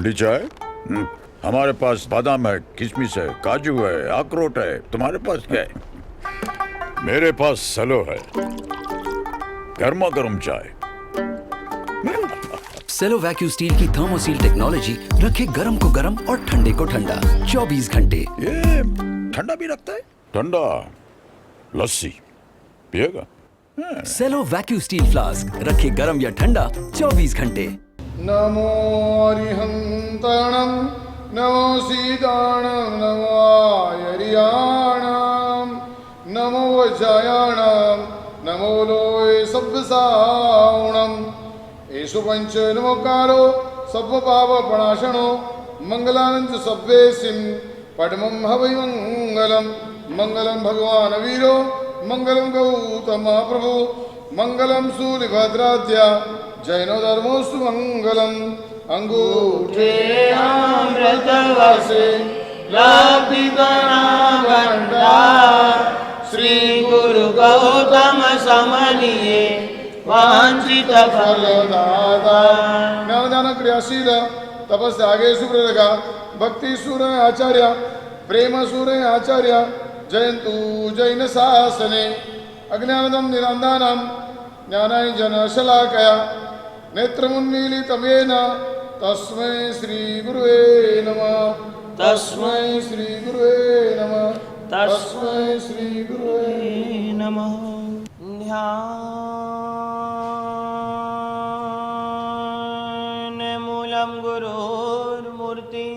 ठंडी चाय? हमारे पास बादाम है, किशमिश है, काजू है, अखरोट है। तुम्हारे पास क्या है? मेरे पास सेलो है, गर्मा गर्म चाय। सेलो वैक्यू स्टील की थर्मोसील टेक्नोलॉजी रखे गर्म को गर्म और ठंडे को ठंडा 24 घंटे। ये ठंडा भी रखता है? ठंडा लस्सी पिएगा? सेलो वैक्यू स्टील फ्लास्क रखे गर्म या ठंडा 24 घंटे। नमो अरिहंतणं नमो सीताणं नमो आयर्याणां नमो वज्रायाणां नमो लोय सब्बसावणं येषु पंच नमोकारो सब्बपापप्रणाशनो मंगलानंद सब्बेसिं पद्मं हवै मंगलम मंगलम भगवान वीरो मंगलम गौतम प्रभु मंगलम शूलिभद्राद्या जैनो धर्मोस्तु मंगलम अंगूठे अमृतवसे भंडार श्री गुरु गौतम समलिए वांछित फलदाता ज्ञानदान क्रियाशील तपस्यागे सुप्रदगा भक्ति सूर आचार्य प्रेम सूर आचार्य जयंतु जैन शासने अज्ञानदं निरंदानं ज्ञानाय जनशलाकया नेत्रमुन्मीलितं येन तस्मै श्री गुरुवे नमः तस्मै श्री गुरुवे नमः तस्मै श्री गुरुवे नमः। ध्यान मूलम गुरुर्मूर्ति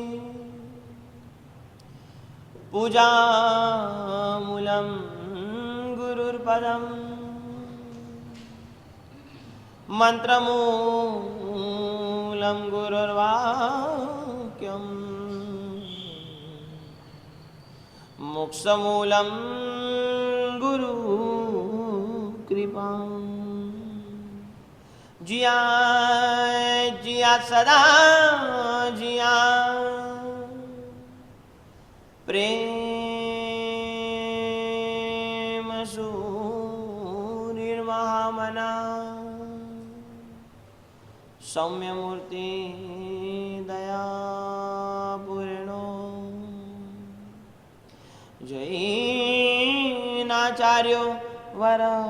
पूजा मूलम गुरुर्पदम मंत्रमूलं गुरुर्वाक्यं मोक्षमूलं गुरुकृपा। जिया जिया सदा जिया प्रेम सूर्यर्महामना सौम्यमूर्ति दयापूर्णो जैनाचार्यो वरप्रद।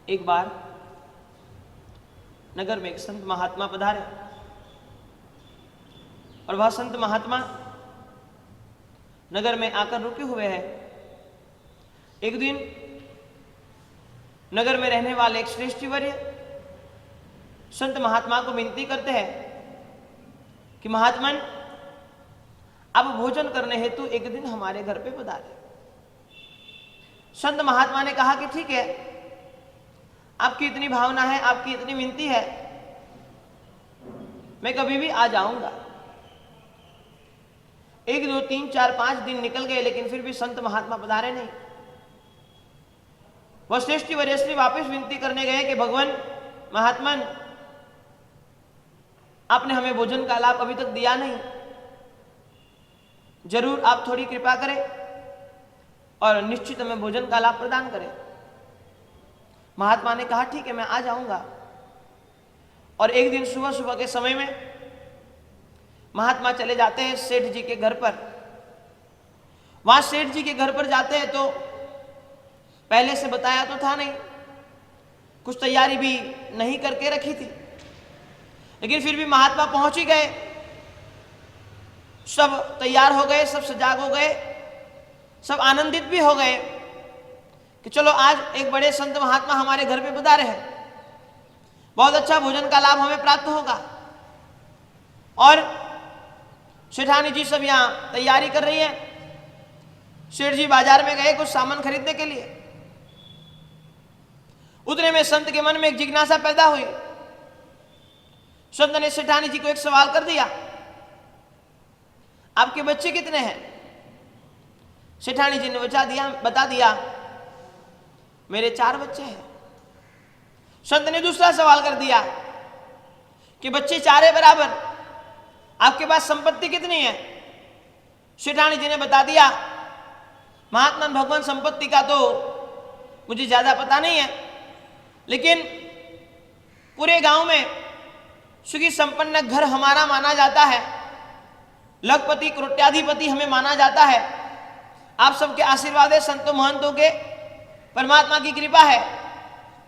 एक बार नगर में एक संत महात्मा पधारे और वह संत महात्मा नगर में आकर रुके हुए हैं। एक दिन नगर में रहने वाले एक श्रेष्ठीवर्य संत महात्मा को विनती करते हैं कि महात्मन अब भोजन करने हेतु एक दिन हमारे घर पे पधारे। संत महात्मा ने कहा कि ठीक है, आपकी इतनी भावना है, आपकी इतनी विनती है, मैं कभी भी आ जाऊंगा। 1 2 3 4 5 दिन निकल गए, लेकिन फिर भी संत महात्मा पधारे नहीं। वह श्रेष्ठी वरिष्ठी वापस विनती करने गए कि भगवान महात्मन, आपने हमें भोजन का लाभ अभी तक दिया नहीं, जरूर आप थोड़ी कृपा करें और निश्चित हमें भोजन का लाभ प्रदान करें। महात्मा ने कहा ठीक है, मैं आ जाऊंगा। और एक दिन सुबह सुबह के समय में महात्मा चले जाते हैं सेठ जी के घर पर। वहां सेठ जी के घर पर जाते हैं तो पहले से बताया तो था नहीं, कुछ तैयारी भी नहीं करके रखी थी, लेकिन फिर भी महात्मा पहुंच ही गए। सब तैयार हो गए, सब सजाग हो गए, सब आनंदित भी हो गए कि चलो आज एक बड़े संत महात्मा हमारे घर पे पधारे हैं, बहुत अच्छा भोजन का लाभ हमें प्राप्त होगा। और सेठानी जी सब यहाँ तैयारी कर रही है। सेठ जी बाजार में गए कुछ सामान खरीदने के लिए। उतने में संत के मन में एक जिज्ञासा पैदा हुई। संत ने सेठानी जी को एक सवाल कर दिया, आपके बच्चे कितने हैं? सेठानी जी ने बता दिया मेरे 4 बच्चे हैं। संत ने दूसरा सवाल कर दिया कि बच्चे 4 है बराबर, आपके पास संपत्ति कितनी है? सेठानी जी ने बता दिया महात्मा भगवान संपत्ति का तो मुझे ज्यादा पता नहीं है, लेकिन पूरे गांव में सुखी संपन्न घर हमारा माना जाता है, लखपति करोड़पति हमें माना जाता है। आप सबके आशीर्वाद है, संतों महंतों के, परमात्मा की कृपा है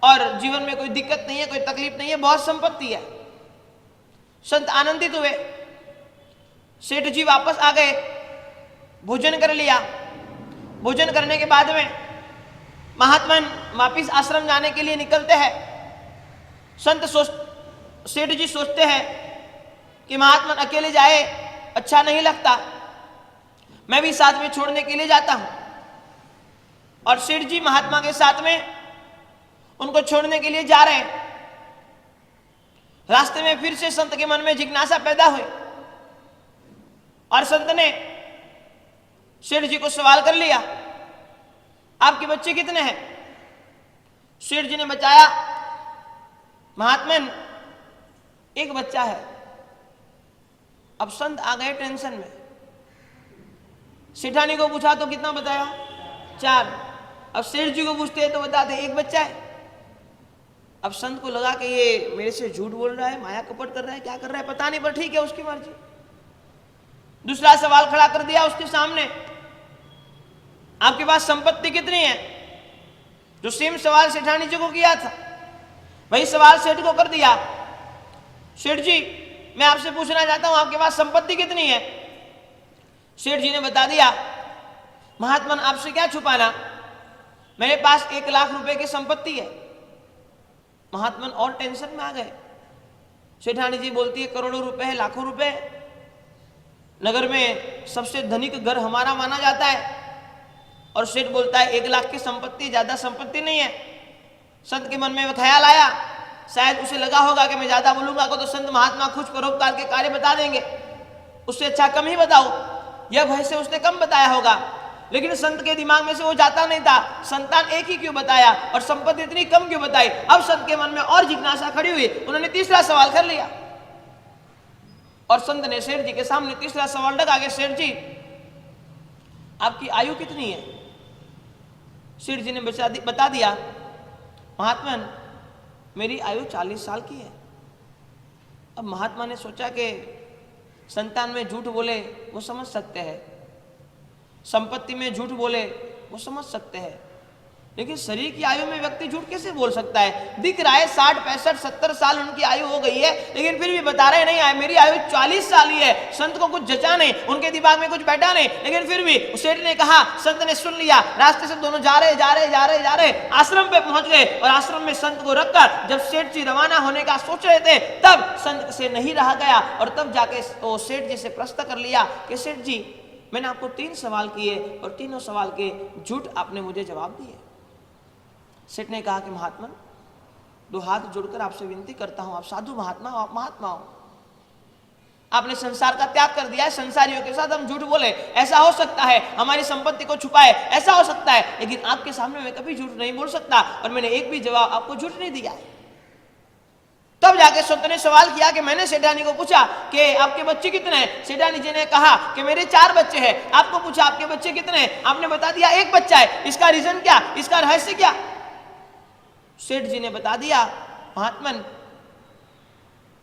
और जीवन में कोई दिक्कत नहीं है, कोई तकलीफ नहीं है, बहुत संपत्ति है। संत आनंदित हुए, सेठ जी वापस आ गए, भोजन कर लिया। भोजन करने के बाद में महात्मा वापिस आश्रम जाने के लिए निकलते हैं। सेठ जी सोचते हैं कि महात्मा अकेले जाए अच्छा नहीं लगता, मैं भी साथ में छोड़ने के लिए जाता हूं। और सेठ जी महात्मा के साथ में उनको छोड़ने के लिए जा रहे हैं। रास्ते में फिर से संत के मन में जिज्ञासा पैदा हुई और संत ने सेठ जी को सवाल कर लिया, आपके बच्चे कितने हैं? सेठ जी ने बताया, महात्मन एक बच्चा है। अब संत आ गए टेंशन में। सेठानी को पूछा तो कितना बताया? 4। अब सेठ जी को पूछते हैं तो बताते एक बच्चा है। अब संत को लगा कि ये मेरे से झूठ बोल रहा है, माया कपट कर रहा है, क्या कर रहा है पता नहीं, पर ठीक है उसकी मर्जी। दूसरा सवाल खड़ा कर दिया उसके सामने, आपके पास संपत्ति कितनी है? जो सेम सवाल सेठानी जी को किया था वही सवाल सेठ को कर दिया। सेठ जी मैं आपसे पूछना चाहता हूं आपके पास संपत्ति कितनी है? सेठ जी ने बता दिया, महात्मन आपसे क्या छुपाना, मेरे पास 1 लाख रुपए की संपत्ति है। महात्मन और टेंशन में आ गए। सेठानी जी बोलती है करोड़ों रुपए है, लाखों रुपए है, नगर में सबसे धनिक घर हमारा माना जाता है। और सेठ बोलता है 1 लाख की संपत्ति, ज्यादा संपत्ति नहीं है। संत के मन में ख्याल आया, शायद उसे लगा होगा कि मैं ज्यादा बोलूंगा तो संत महात्मा कुछ परोपकार के कार्य बता देंगे, उससे अच्छा कम ही बताओ। यह भय से उसने कम बताया होगा, लेकिन संत के दिमाग में से वो जाता नहीं था, संतान एक ही क्यों बताया और संपत्ति इतनी कम क्यों बताई। अब संत के मन में और जिज्ञासा खड़ी हुई, उन्होंने तीसरा सवाल कर लिया और संत ने सेठ जी के सामने तीसरा सवाल रखा कि सेठ जी आपकी आयु कितनी है? सेठ जी ने बता दिया, महात्मन मेरी आयु 40 साल की है। अब महात्मा ने सोचा कि संतान में झूठ बोले वो समझ सकते हैं, संपत्ति में झूठ बोले वो समझ सकते हैं, लेकिन शरीर की आयु में व्यक्ति झूठ कैसे बोल सकता है? दिख रहा है 60, 65, 70 साल उनकी आयु हो गई है, लेकिन फिर भी बता रहे नहीं आए मेरी आयु 40 साल ही है। संत को कुछ जचा नहीं, उनके दिमाग में कुछ बैठा नहीं, लेकिन फिर भी सेठ ने कहा, संत ने सुन लिया। रास्ते से दोनों जा रहे आश्रम पे पहुंच गए और आश्रम में संत को रखकर जब सेठ जी रवाना होने का सोच रहे थे तब संत से नहीं रहा गया और तब जाके वो सेठ जी से प्रश्न कर लिया कि सेठ जी मैंने आपको 3 सवाल किए और तीनों सवाल के झूठ आपने मुझे जवाब दिए। सेठ ने कहा कि महात्मा 2 हाथ जोड़कर आपसे विनती करता हूं, आप साधु महात्मा हो, आप महात्मा हो, आपने संसार का त्याग कर दिया है, संसारियों के साथ हम झूठ बोले, ऐसा हो सकता है, हमारी संपत्ति को छुपाए, ऐसा हो सकता है, लेकिन आपके सामने मैं कभी झूठ नहीं बोल सकता और मैंने एक भी जवाब आपको झूठ नहीं दिया है। तब जाके संत ने सवाल किया कि मैंने सेठानी को पूछा कि आपके बच्चे कितने हैं? सेठानी जी ने कहा कि मेरे 4 बच्चे हैं। आपको पूछा आपके बच्चे कितने हैं? आपने बता दिया 1 बच्चा है। इसका रीजन क्या, इसका रहस्य क्या? सेठ जी ने बता दिया, महात्मन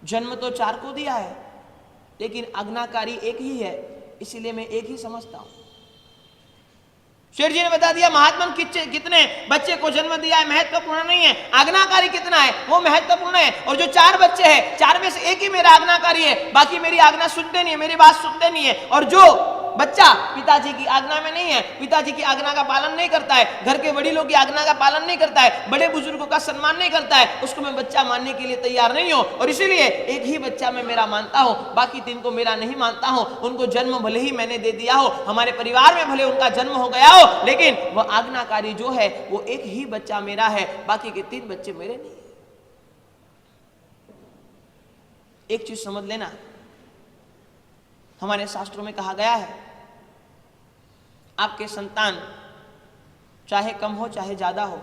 जन्म तो 4 को दिया है, लेकिन आज्ञाकारी एक ही है, इसीलिए मैं एक ही समझता हूं। सेठ जी ने बता दिया, महात्मन कितने बच्चे को जन्म दिया है महत्वपूर्ण नहीं है, आज्ञाकारी कितना है वो महत्वपूर्ण है। और जो 4 बच्चे हैं 4 में से एक ही मेरा आज्ञाकारी है, बाकी मेरी आज्ञा सुनते नहीं है, मेरी बात सुनते नहीं है। और जो बच्चा पिताजी की आज्ञा में नहीं है, पिताजी की आज्ञा का पालन नहीं करता है, घर के बड़ीलों की आज्ञा का पालन नहीं करता है, बड़े बुजुर्गों का सम्मान नहीं करता है, उसको मैं बच्चा मानने के लिए तैयार नहीं हूं। और इसीलिए एक ही बच्चा मैं मेरा मानता हूं, बाकी 3 को मेरा नहीं मानता हूं। उनको जन्म भले ही मैंने दे दिया हो, हमारे परिवार में भले उनका जन्म हो गया हो, लेकिन वह आज्ञाकारी जो है वो एक ही बच्चा मेरा है, बाकी के 3 बच्चे मेरे नहीं है। एक चीज समझ लेना, हमारे शास्त्रों में कहा गया है आपके संतान चाहे कम हो चाहे ज्यादा हो,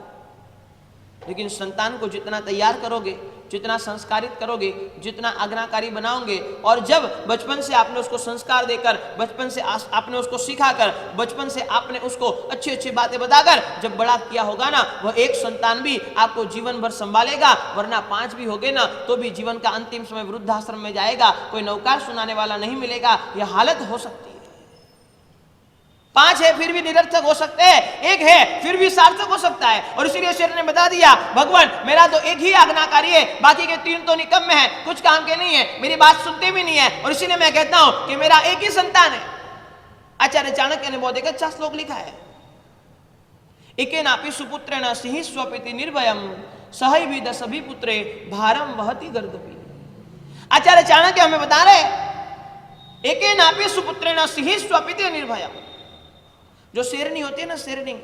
लेकिन संतान को जितना तैयार करोगे जितना संस्कारित करोगे, जितना आज्ञाकारी बनाओगे, और जब बचपन से आपने उसको संस्कार देकर, बचपन से आपने उसको सिखाकर, बचपन से आपने उसको अच्छी अच्छी बातें बताकर जब बड़ा किया होगा ना, वह एक संतान भी आपको जीवन भर संभालेगा। वरना 5 भी होगे ना तो भी जीवन का अंतिम समय वृद्धाश्रम में जाएगा, कोई नौकार सुनाने वाला नहीं मिलेगा। यह हालत हो सकती है। 5 है फिर भी निरर्थक हो सकते हैं, 1 है फिर भी सार्थक हो सकता है। और इसीलिए शेर ने बता दिया, भगवान मेरा तो एक ही आज्ञाकारी है, बाकी के 3 तो निकम्मे हैं, कुछ काम के नहीं है, मेरी बात सुनते भी नहीं है। और इसीलिए मैं कहता हूं कि मेरा एक ही संतान है। आचार्य चाणक्य ने बहुत एक अच्छा श्लोक लिखा है, एकेनापि सुपुत्रेण सिंह स्वपिति निर्भयम सहैवी दशभि पुत्रे भारम वहति गर्दभि। आचार्य चाणक्य हमें बता रहे, एकेनापि सुपुत्रेण सिंह स्वपिति निर्भयम। जो शेरनी होती है ना, शेरनी,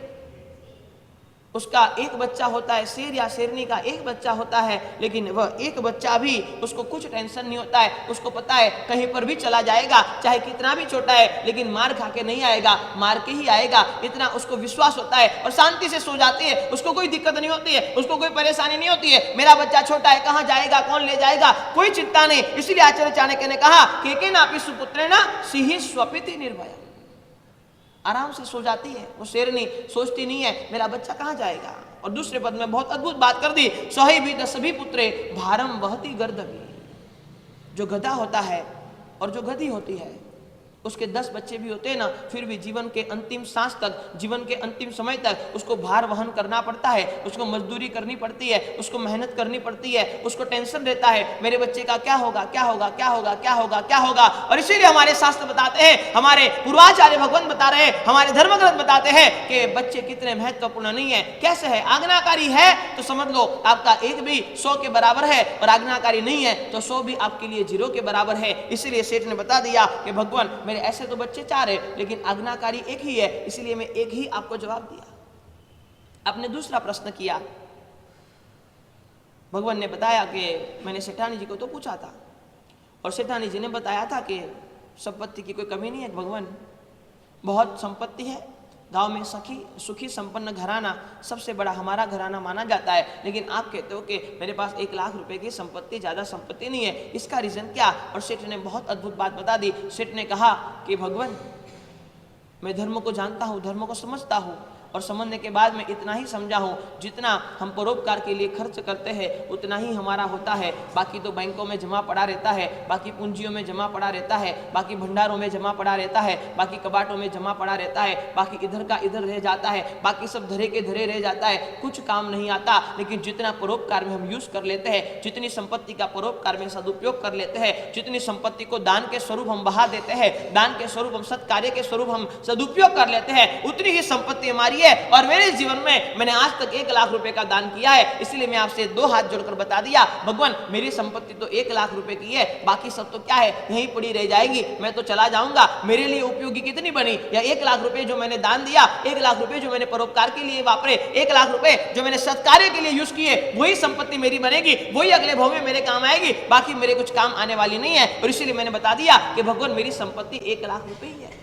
उसका एक बच्चा होता है, शेर या शेरनी का एक बच्चा होता है, लेकिन वह एक बच्चा भी उसको कुछ टेंशन नहीं होता है। उसको पता है कहीं पर भी चला जाएगा, चाहे कितना भी छोटा है, लेकिन मार खा के नहीं आएगा, मार के ही आएगा, इतना उसको विश्वास होता है। और शांति से सो जाती है, उसको कोई दिक्कत नहीं होती है, उसको कोई परेशानी नहीं होती है। मेरा बच्चा छोटा है, कहाँ जाएगा, कौन ले जाएगा, कोई चिंता नहीं। इसलिए आचार्य चाणक्य ने कहा कि एकेनापि सुपुत्रेण सिंह स्वपिति निर्भयम्, आराम से सो जाती है वो शेरनी, सोचती नहीं है मेरा बच्चा कहाँ जाएगा। और दूसरे पद में बहुत अद्भुत बात कर दी, सहैवी दशभि पुत्रे भारम वहति गर्दभि। जो गधा होता है और जो गधी होती है, उसके 10 बच्चे भी होते हैं ना, फिर भी जीवन के अंतिम सांस तक, जीवन के अंतिम समय तक उसको भार वहन करना पड़ता है, उसको मजदूरी करनी पड़ती है, उसको मेहनत करनी पड़ती है, उसको टेंशन रहता है मेरे बच्चे का क्या होगा, क्या होगा, क्या होगा, क्या होगा, क्या होगा। और इसीलिए हमारे शास्त्र बताते हैं, हमारे पूर्वाचार्य भगवान बता रहे हैं, हमारे धर्मग्रंथ बताते हैं कि बच्चे कितने महत्वपूर्ण नहीं है। कैसे है? आज्ञाकारी है तो समझ लो आपका 1 भी 100 के बराबर है, और आज्ञाकारी नहीं है तो 100 भी आपके लिए 0 के बराबर है। इसीलिए सेठ ने बता दिया कि भगवान ऐसे तो बच्चे 4 है, लेकिन आज्ञाकारी 1 ही है, इसलिए मैं 1 ही आपको जवाब दिया। आपने दूसरा प्रश्न किया, भगवान ने बताया कि मैंने सेठानी जी को तो पूछा था, और सेठानी जी ने बताया था कि संपत्ति की कोई कमी नहीं है भगवान, बहुत संपत्ति है, गांव में सुखी संपन्न घराना सबसे बड़ा हमारा घराना माना जाता है। लेकिन आप कहते हो कि मेरे पास 1 लाख रुपए की संपत्ति, ज़्यादा संपत्ति नहीं है, इसका रीज़न क्या? और सेठ ने बहुत अद्भुत बात बता दी। सेठ ने कहा कि भगवान मैं धर्म को जानता हूँ, धर्म को समझता हूँ, और समझने के बाद मैं इतना ही समझा हूँ, जितना हम परोपकार के लिए खर्च करते हैं उतना ही हमारा होता है। बाकी तो बैंकों में जमा पड़ा रहता है, बाकी पूंजियों में जमा पड़ा रहता है, बाकी भंडारों में जमा पड़ा रहता है, बाकी कबाटों में जमा पड़ा रहता है, बाकी इधर का इधर रह जाता है, बाकी सब धरे के धरे रह जाता है, कुछ काम नहीं आता। लेकिन जितना परोपकार में हम यूज कर लेते हैं, जितनी संपत्ति का परोपकार में सदुपयोग कर लेते हैं, जितनी संपत्ति को दान के स्वरूप हम बहा देते हैं, दान के स्वरूप हम सत्कार्य के स्वरूप हम सदुपयोग कर लेते हैं, उतनी ही संपत्ति हमारी। और मेरे जीवन में मैंने आज तक 1 लाख रुपए का दान किया है। इसलिए मैं आपसे 2 हाथ जोड़कर बता दिया, भगवान मेरी संपत्ति तो 1 लाख रुपए की है, बाकी सब तो क्या है, यहीं पड़ी रह जाएगी, मैं तो चला जाऊंगा। मेरे लिए उपयोगी कितनी बनी? या 1 लाख रुपए जो मैंने दान दिया, 1 लाख रुपए जो मैंने परोपकार के लिए वापरे, 1 लाख रुपए जो मैंने सत्कार्य के लिए यूज किए, वही संपत्ति मेरी बनेगी, वही अगले भाव में मेरे काम आएगी, बाकी मेरे कुछ काम आने वाली नहीं है। और इसीलिए मैंने बता दिया कि भगवान मेरी संपत्ति 1 लाख रुपए ही है।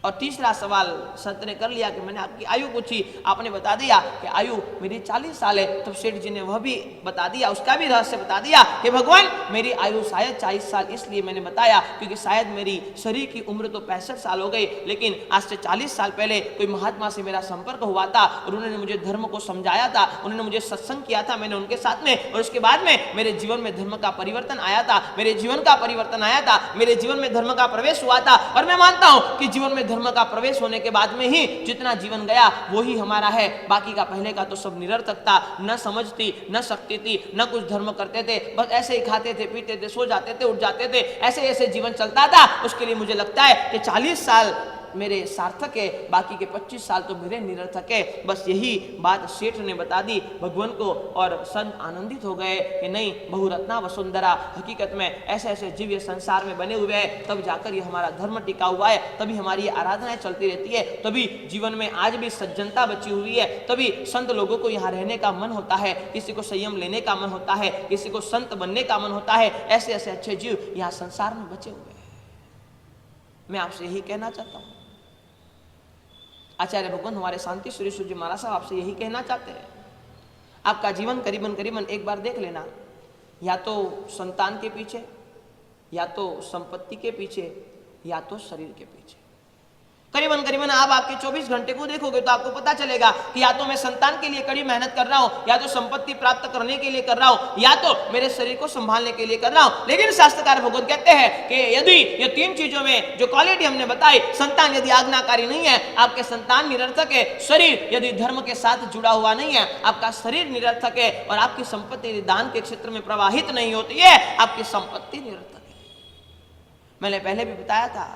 और तीसरा सवाल संत ने कर लिया कि मैंने आपकी आयु पूछी, आपने बता दिया कि आयु मेरी 40 साल है। तब सेठ जी ने वह भी बता दिया, उसका भी रहस्य बता दिया कि भगवान मेरी आयु शायद 40 साल इसलिए मैंने बताया क्योंकि शायद मेरी शरीर की उम्र तो 65 साल हो गई, लेकिन आज से 40 साल पहले कोई महात्मा से मेरा संपर्क हुआ था और उन्होंने मुझे धर्म को समझाया था, उन्होंने मुझे सत्संग किया था, मैंने उनके साथ में, और उसके बाद में मेरे जीवन में धर्म का परिवर्तन आया था, मेरे जीवन का परिवर्तन आया था, मेरे जीवन में धर्म का प्रवेश हुआ था। और मैं मानता हूं कि जीवन में धर्म का प्रवेश होने के बाद में ही जितना जीवन गया वो ही हमारा है, बाकी का पहले का तो सब निरर्थक था, न समझ थी, न शक्ति थी, न कुछ धर्म करते थे, बस ऐसे ही खाते थे, पीते थे, सो जाते थे, उठ जाते थे, ऐसे ऐसे जीवन चलता था। उसके लिए मुझे लगता है कि 40 साल मेरे सार्थक है, बाकी के 25 साल तो मेरे निरर्थक है। बस यही बात सेठ ने बता दी भगवान को, और संत आनंदित हो गए कि नहीं, बहुरत्ना वसुंधरा, हकीकत में ऐसे ऐसे जीव ये संसार में बने हुए हैं, तब जाकर ये हमारा धर्म टिका हुआ है, तभी हमारी आराधनाएं चलती रहती है, तभी जीवन में आज भी सज्जनता बची हुई है, तभी संत लोगों को यहाँ रहने का मन होता है, किसी को संयम लेने का मन होता है, किसी को संत बनने का मन होता है। ऐसे ऐसे अच्छे जीव यहाँ संसार में बचे हुए हैं। मैं आपसे यही कहना चाहता हूँ, आचार्य भगवान हमारे शांति सुरेश्वर जी महाराज साहब आपसे यही कहना चाहते हैं, आपका जीवन करीबन करीबन एक बार देख लेना, या तो संतान के पीछे, या तो संपत्ति के पीछे, या तो शरीर के पीछे। करीबन करीबन आप आपके 24 घंटे को देखोगे तो आपको पता चलेगा कि या तो मैं संतान के लिए कड़ी मेहनत कर रहा हूं, या तो संपत्ति प्राप्त करने के लिए कर रहा हूं, या तो मेरे शरीर को संभालने के लिए कर रहा हूं। लेकिन शास्त्रकार भगवत कहते हैं कि यदि ये तीन चीजों में जो क्वालिटी हमने बताई, संतान यदि आज्ञाकारी नहीं है, आपके संतान निरर्थक है, शरीर यदि धर्म के साथ जुड़ा हुआ नहीं है, आपका शरीर निरर्थक है, और आपकी संपत्ति यदि दान के क्षेत्र में प्रवाहित नहीं होती है, आपकी संपत्ति निरर्थक है। मैंने पहले भी बताया था,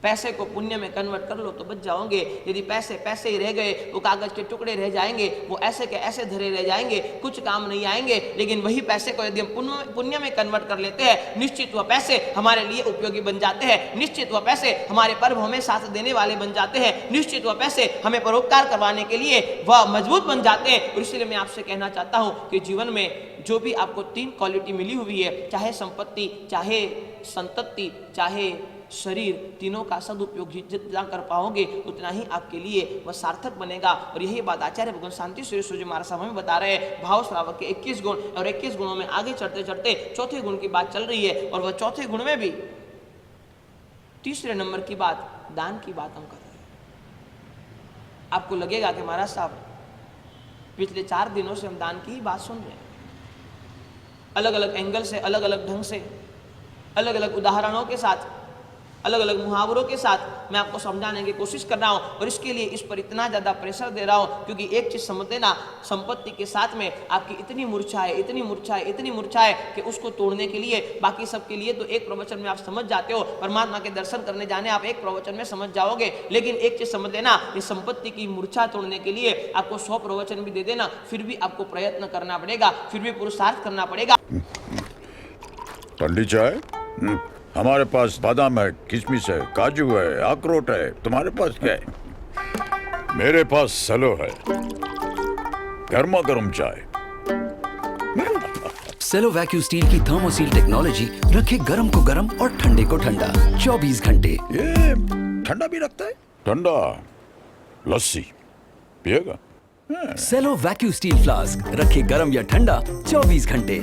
पैसे को पुण्य में कन्वर्ट कर लो तो बच जाओगे। यदि पैसे पैसे ही रह गए, वो कागज के टुकड़े रह जाएंगे, वो ऐसे के ऐसे धरे रह जाएंगे, कुछ काम नहीं आएंगे। लेकिन वही पैसे को यदि हम पुण्य में कन्वर्ट कर लेते हैं, निश्चित वह पैसे हमारे लिए उपयोगी बन जाते हैं, निश्चित वह पैसे हमारे पर्व हमें साथ देने वाले बन जाते हैं, निश्चित वह पैसे हमें परोपकार करवाने के लिए वह मजबूत बन जाते हैं। और इसलिए मैं आपसे कहना चाहता हूँ कि जीवन में जो भी आपको तीन क्वालिटी मिली हुई है, चाहे संपत्ति, चाहे संतति, चाहे शरीर, तीनों का सदुपयोग जितना कर पाओगे उतना ही आपके लिए वह सार्थक बनेगा। और यही बात आचार्य भगवान शांति सूर्य सूर्य महाराज साहब हमें बता रहे हैं। भाव श्रावक के 21 गुण, और 21 गुणों में आगे चढ़ते चढ़ते चौथे गुण की बात चल रही है, और वह चौथे गुण में भी तीसरे नंबर की बात, दान की बात हम कर रहे हैं। आपको लगेगा कि महाराज साहब पिछले 4 दिनों से हम दान की ही बात सुन रहे हैं, अलग अलग एंगल से, अलग अलग ढंग से, अलग अलग उदाहरणों के साथ, अलग अलग मुहावरों के साथ मैं आपको समझाने की कोशिश कर रहा हूं। और इसके लिए इस पर इतना ज्यादा प्रेशर दे रहा हूं क्योंकि एक चीज समझ लेना, संपत्ति के साथ में आपकी इतनी मूर्छा है, इतनी मूर्छा है, इतनी मूर्छा है कि उसको तोड़ने के लिए, बाकी सबके लिए तो एक प्रवचन में आप समझ जाते हो, परमात्मा के दर्शन करने जाने आप एक प्रवचन में समझ जाओगे। लेकिन एक चीज समझ लेना, इस संपत्ति की मूर्छा तोड़ने के लिए आपको 100 प्रवचन भी दे देना, फिर भी आपको प्रयत्न करना पड़ेगा, फिर भी पुरुषार्थ करना पड़ेगा। ठंडी चाय? हमारे पास बादाम है, किशमिश है, काजू है, अखरोट है। तुम्हारे पास क्या है? मेरे पास सलो है, गर्मा गर्म चाय। सेलो वैक्यू स्टील की थर्मोसील टेक्नोलॉजी रखे गर्म को गर्म और ठंडे को ठंडा 24 घंटे। ये ठंडा भी रखता है? ठंडा लस्सी पिएगा? सेलो वैक्यू स्टील फ्लास्क रखे गर्म या ठंडा 24 घंटे।